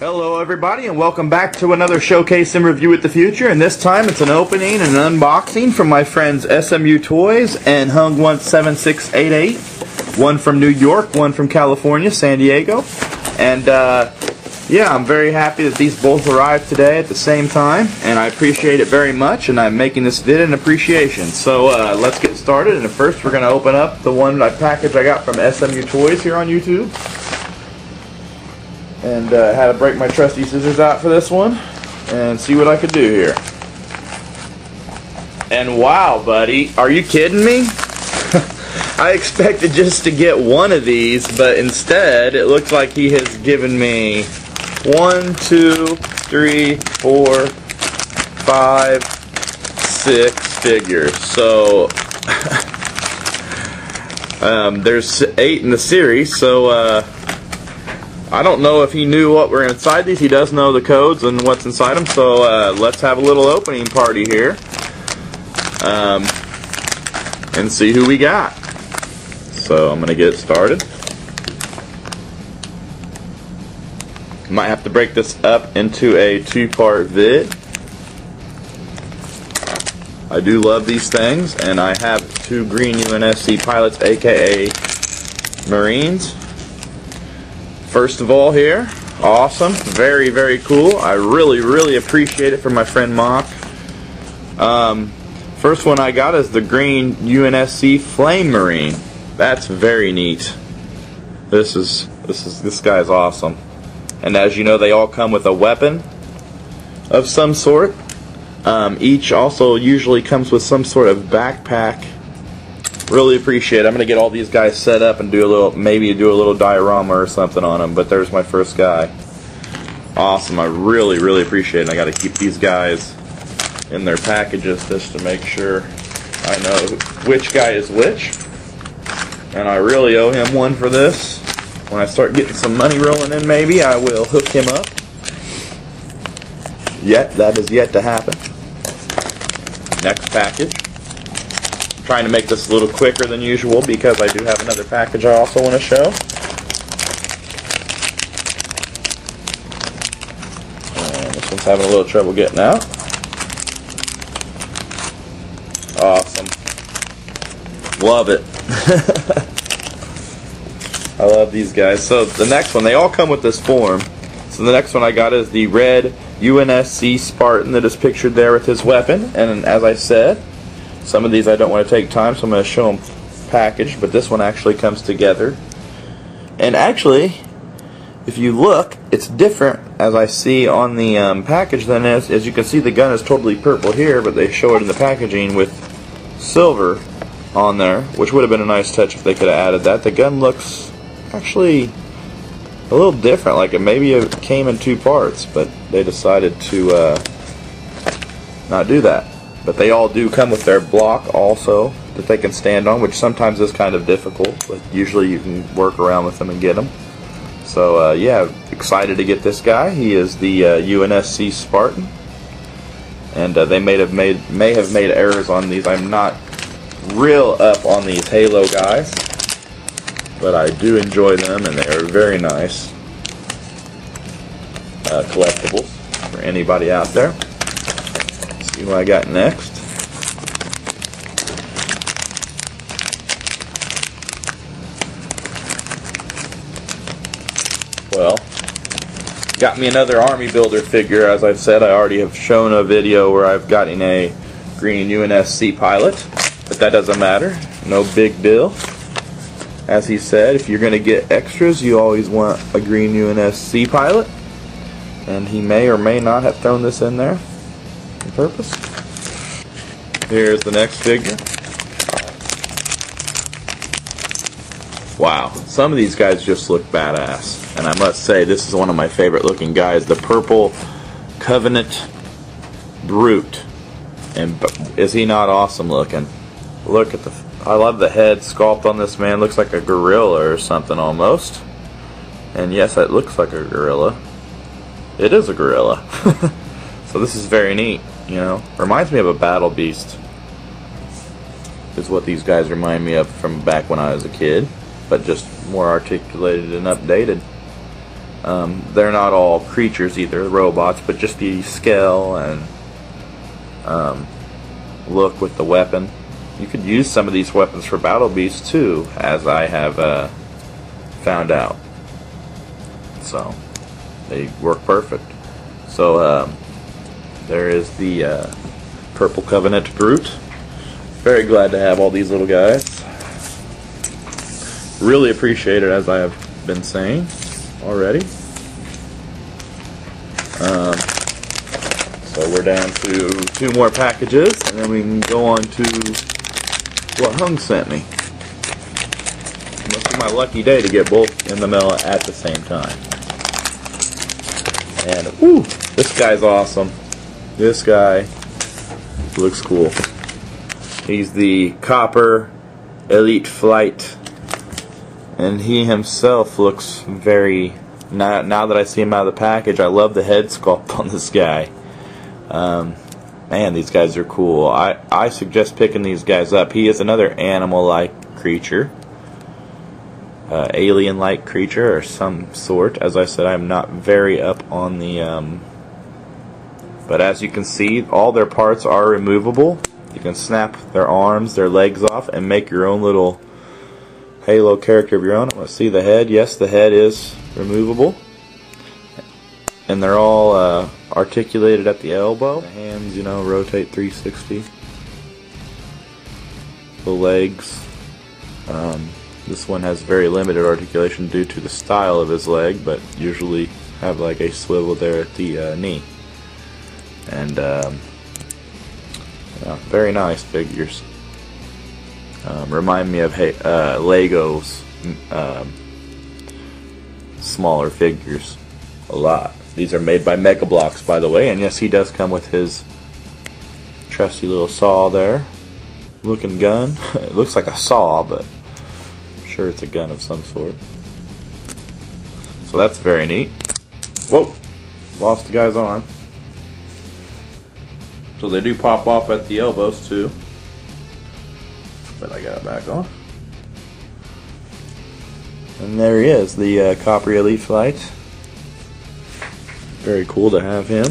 Hello everybody and welcome back to another Showcase and Review with the Future, and this time it's an opening and an unboxing from my friends smutoys and hung17688. One from New York, one from California, San Diego. And yeah, I'm very happy that these both arrived today at the same time, and I appreciate it very much, and I'm making this vid in appreciation. So let's get started, and first we're going to open up the one package I got from smutoys here on YouTube. And had to break my trusty scissors out for this one and see what I could do here. And wow, buddy, are you kidding me? I expected just to get one of these, but instead it looks like he has given me 1, 2, 3, 4, 5, 6 figures. So there's 8 in the series, so I don't know if he knew what were inside these. He does know the codes and what's inside them, so let's have a little opening party here and see who we got. So I'm going to get started. Might have to break this up into a 2-part vid. I do love these things, and I have 2 green UNSC pilots, aka Marines. First of all here, awesome, very, very cool. I really appreciate it from my friend Mock. First one I got is the green UNSC Flame Marine. That's very neat. This guy's awesome. And as you know, they all come with a weapon of some sort. Each also usually comes with some sort of backpack. Really appreciate it. I'm gonna get all these guys set up and maybe do a little diorama or something on them. But there's my first guy. Awesome. I really appreciate it. I got to keep these guys in their packages just to make sure I know which guy is which. And I really owe him one for this. When I start getting some money rolling in, maybe I will hook him up. Yet that is yet to happen. Next package. Trying to make this a little quicker than usual because I do have another package I also want to show. And this one's having a little trouble getting out. Awesome. Love it. I love these guys. So the next one, they all come with this form. So the next one I got is the red UNSC Spartan that is pictured there with his weapon. And as I said, some of these I don't want to take time, so I'm going to show them packaged, but this one actually comes together. And actually, if you look, it's different as I see on the package than as you can see the gun is totally purple here, but they show it in the packaging with silver on there, which would have been a nice touch if they could have added that. The gun looks actually a little different, like maybe it came in 2 parts, but they decided to not do that. But they all do come with their block also that they can stand on, which sometimes is kind of difficult, but usually you can work around with them and get them. So yeah, excited to get this guy. He is the UNSC Spartan, and they may have made errors on these. I'm not real up on these Halo guys, but I do enjoy them, and they are very nice collectibles for anybody out there. See what I got next. Well, got me another Army Builder figure. As I've said, I already have shown a video where I've gotten a green UNSC pilot, but that doesn't matter. No big deal. As he said, if you're going to get extras, you always want a green UNSC pilot, and he may or may not have thrown this in there on purpose. Here's the next figure. Wow, some of these guys just look badass, and I must say this is one of my favorite looking guys, the purple Covenant Brute. And is he not awesome looking? Look at I love the head sculpt on this man. Looks like a gorilla or something almost. And yes, it looks like a gorilla. It is a gorilla. So this is very neat, you know. Reminds me of a battle beast. Is what these guys remind me of from back when I was a kid, but just more articulated and updated. They're not all creatures either, robots, but just the scale and look with the weapon. You could use some of these weapons for battle beasts too, as I have found out. So they work perfect. So there is the Purple Covenant Brute. Very glad to have all these little guys. Really appreciate it, as I have been saying already. So we're down to 2 more packages, and then we can go on to what Hung sent me. Must be my lucky day to get both in the mail at the same time. And whoo, this guy's awesome. This guy looks cool. He's the Copper Elite Flight, and he himself looks very. Now that I see him out of the package, I love the head sculpt on this guy. Man, these guys are cool. I suggest picking these guys up. He is another animal-like creature, alien-like creature, or some sort. As I said, I'm not very up on the. But as you can see, all their parts are removable. You can snap their arms, their legs off, and make your own little Halo character of your own. I want to see the head. Yes, the head is removable. And they're all articulated at the elbow. The hands, you know, rotate 360. The legs. This one has very limited articulation due to the style of his leg, but usually have like a swivel there at the knee. And yeah, very nice figures. Remind me of Lego's smaller figures a lot. These are made by Mega Bloks, by the way, and yes, he does come with his trusty little saw there. Looking gun. It looks like a saw, but I'm sure it's a gun of some sort. So that's very neat. Whoa! Lost the guy's arm. So they do pop off at the elbows too. But I got it back on. And there he is, the Copper Elite Flight. Very cool to have him.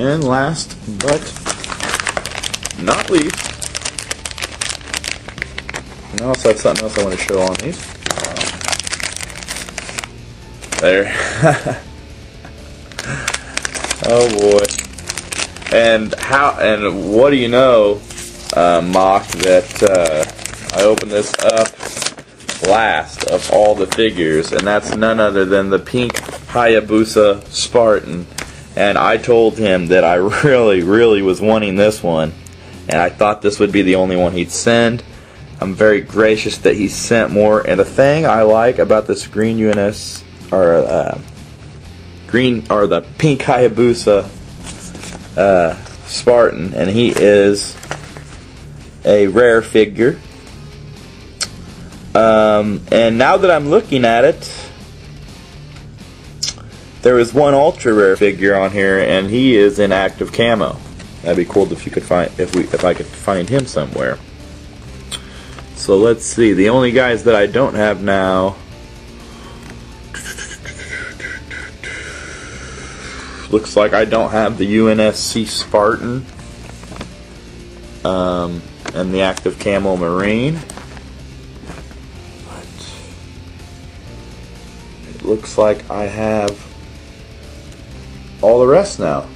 And last but not least, and I also have something else I want to show on these. There. Oh boy. And what do you know, Mock, that I opened this up last of all the figures, and that's none other than the pink Hayabusa Spartan. And I told him that I really was wanting this one, and I thought this would be the only one he'd send. I'm very gracious that he sent more. And the thing I like about this green UNS, or the pink Hayabusa Spartan, and he is a rare figure. And now that I'm looking at it, there is one ultra rare figure on here, and he is in active camo. That'd be cool if you could find if I could find him somewhere. So let's see. The only guys that I don't have now. Looks like I don't have the UNSC Spartan and the active camo Marine. But it looks like I have all the rest now,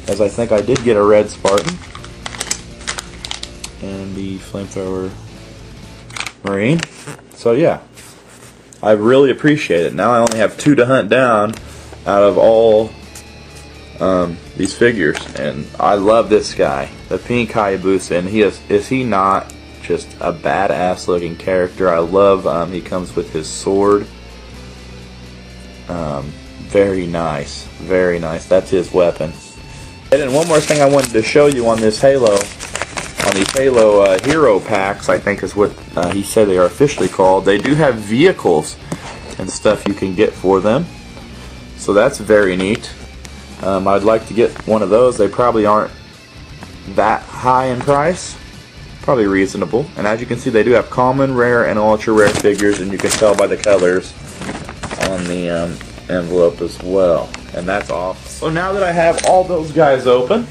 as I think I did get a red Spartan and the flamethrower Marine. So yeah, I really appreciate it. Now I only have 2 to hunt down out of all these figures, and I love this guy, the pink Hayabusa, and is he not just a badass looking character? I love he comes with his sword. Very nice, very nice. That's his weapon. And then one more thing I wanted to show you on this Halo, on these Halo hero packs, I think is what he said they are officially called. They do have vehicles and stuff you can get for them, so that's very neat. I'd like to get one of those. They probably aren't that high in price, probably reasonable. And as you can see, they do have common, rare, and ultra rare figures, and you can tell by the colors on the envelope as well, and that's awesome. So now that I have all those guys open,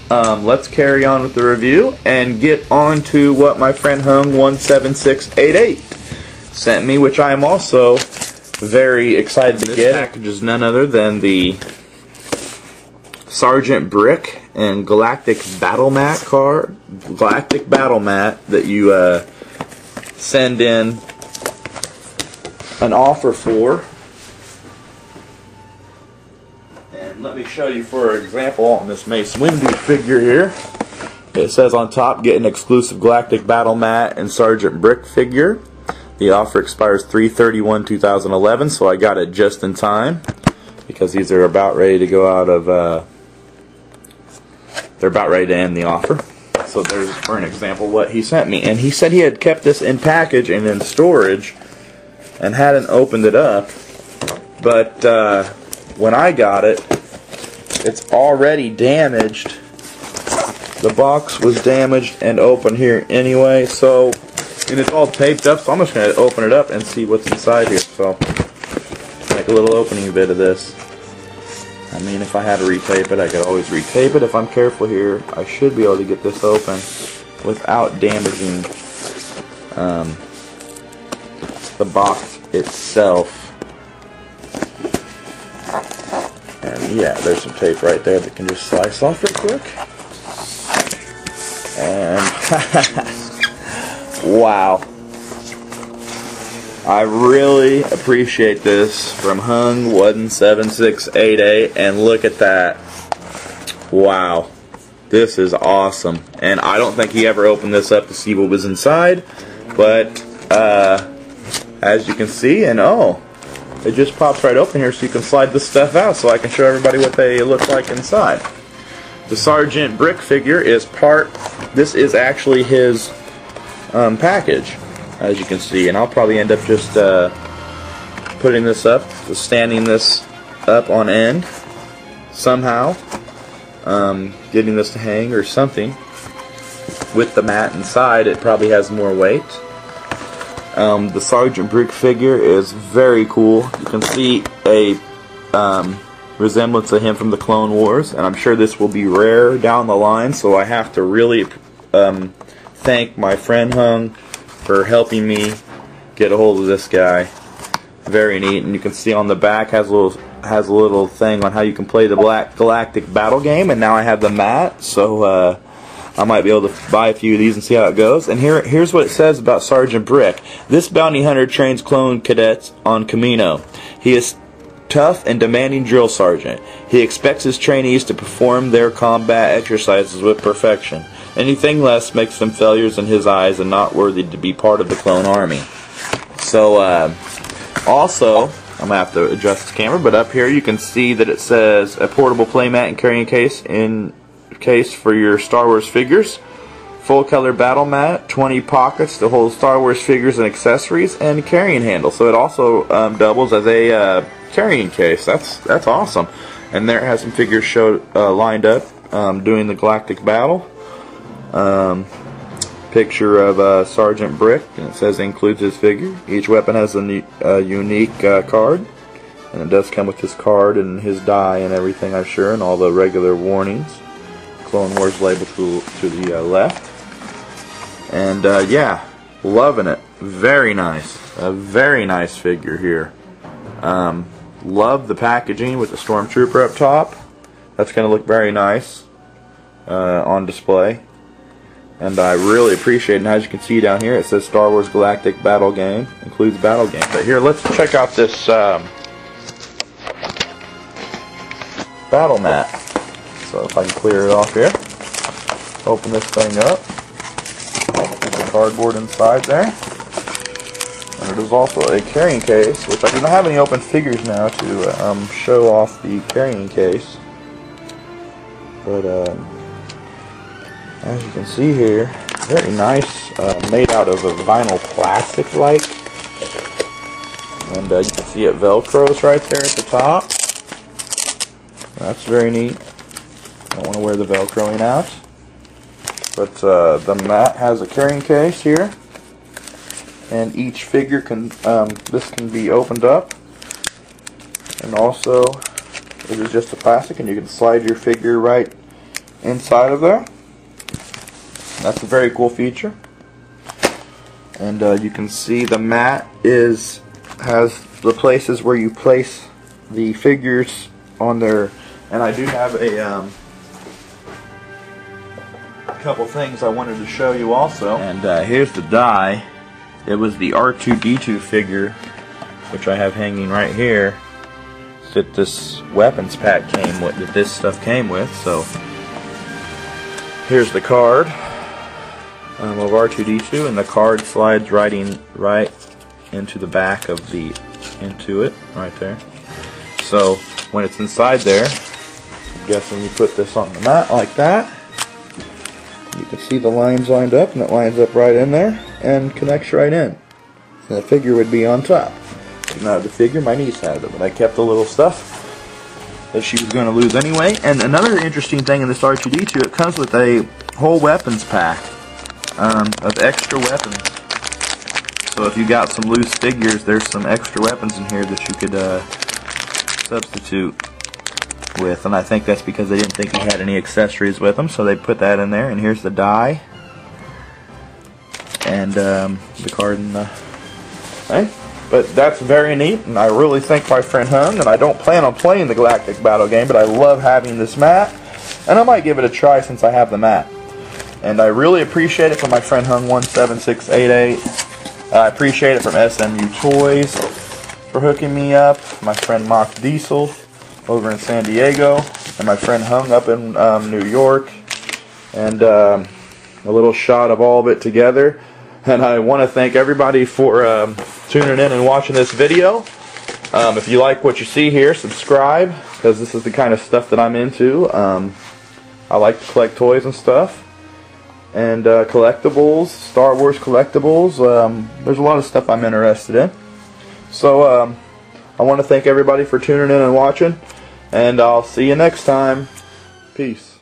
let's carry on with the review and get on to what my friend hung17688 sent me, which I am also very excited to get. This package is none other than the Sergeant Brick and Galactic Battle Mat card, Galactic Battle Mat that you send in an offer for. And let me show you, for example, on this Mace Windu figure here. It says on top, get an exclusive Galactic Battle Mat and Sergeant Brick figure. The offer expires 3/31/2011, so I got it just in time because these are about ready to go out of. They're about ready to end the offer. So there's, for an example, what he sent me, and he said he had kept this in package and in storage, and hadn't opened it up. But when I got it, it's already damaged. The box was damaged and open here anyway, so. And it's all taped up, so I'm just going to open it up and see what's inside here. So, make a little opening bit of this. I mean, if I had to retape it, I could always retape it. If I'm careful here, I should be able to get this open without damaging the box itself. And yeah, there's some tape right there that can just slice off real quick. And wow. I really appreciate this from hung17688, and look at that. Wow. This is awesome. And I don't think he ever opened this up to see what was inside, but as you can see, and oh, it just pops right open here, so you can slide this stuff out so I can show everybody what they look like inside. The Sergeant Brick figure is this is actually his package, as you can see, and I'll probably end up just putting this up, just standing this up on end somehow, getting this to hang or something. With the mat inside, it probably has more weight. The Sergeant Brick figure is very cool. You can see a resemblance of him from the Clone Wars, and I'm sure this will be rare down the line, so I have to really thank my friend Hung for helping me get a hold of this guy. Very neat, and you can see on the back has a little thing on how you can play the Galactic Battle game, and now I have the mat, so I might be able to buy a few of these and see how it goes. And here's what it says about Sergeant Brick. This bounty hunter trains clone cadets on Kamino. He is tough and demanding drill sergeant. He expects his trainees to perform their combat exercises with perfection. Anything less makes them failures in his eyes and not worthy to be part of the clone army. So, also, I'm going to have to adjust the camera, but up here you can see that it says a portable playmat and carrying case for your Star Wars figures. Full color battle mat, 20 pockets to hold Star Wars figures and accessories, and a carrying handle. So it also doubles as a carrying case. That's awesome. And there it has some figures lined up doing the Galactic Battle. Picture of Sergeant Brick, and it says it includes his figure. Each weapon has a unique card, and it does come with his card and his die and everything, I'm sure, and all the regular warnings. Clone Wars label to the left. And yeah, loving it. Very nice. A very nice figure here. Love the packaging with the Stormtrooper up top. That's going to look very nice on display. And I really appreciate it. And as you can see down here, it says Star Wars Galactic Battle Game. Includes battle game. But here, let's check out this battle mat. So if I can clear it off here. Open this thing up. There's the cardboard inside there. And it is also a carrying case, which I do not have any open figures now to show off the carrying case. But as you can see here, very nice, made out of a vinyl plastic-like. And you can see it velcros right there at the top. That's very neat. Don't want to wear the velcroing out. But the mat has a carrying case here. and each figure can this can be opened up, and also it is just a plastic, and you can slide your figure right inside of there. That's a very cool feature. And you can see the mat has the places where you place the figures on there. And I do have a couple things I wanted to show you also. And here's the die. It was the R2-D2 figure, which I have hanging right here, that this weapons pack came with, that this stuff came with. So here's the card of R2-D2, and the card slides right into the back of it right there. So when it's inside there, I'm guessing you put this on the mat like that. You can see the lines lined up, and it lines up right in there and connects right in. And the figure would be on top. Now the figure, my niece had it, but I kept the little stuff that she was going to lose anyway. And another interesting thing in this R2-D2, it comes with a whole weapons pack of extra weapons. So if you got some loose figures, there's some extra weapons in here that you could substitute with. And I think that's because they didn't think he had any accessories with him, so they put that in there. And here's the die and the card and the thing. But that's very neat, and I really thank my friend Hung. And I don't plan on playing the Galactic Battle game, but I love having this mat, and I might give it a try since I have the mat. And I really appreciate it from my friend hung17688. I appreciate it from smutoys for hooking me up. My friend Mock Diesel over in San Diego, and my friend Hung up in New York. And a little shot of all of it together. And I want to thank everybody for tuning in and watching this video. If you like what you see here, subscribe, because this is the kind of stuff that I'm into. I like to collect toys and stuff. And collectibles, Star Wars collectibles. There's a lot of stuff I'm interested in. So I want to thank everybody for tuning in and watching. And I'll see you next time. Peace.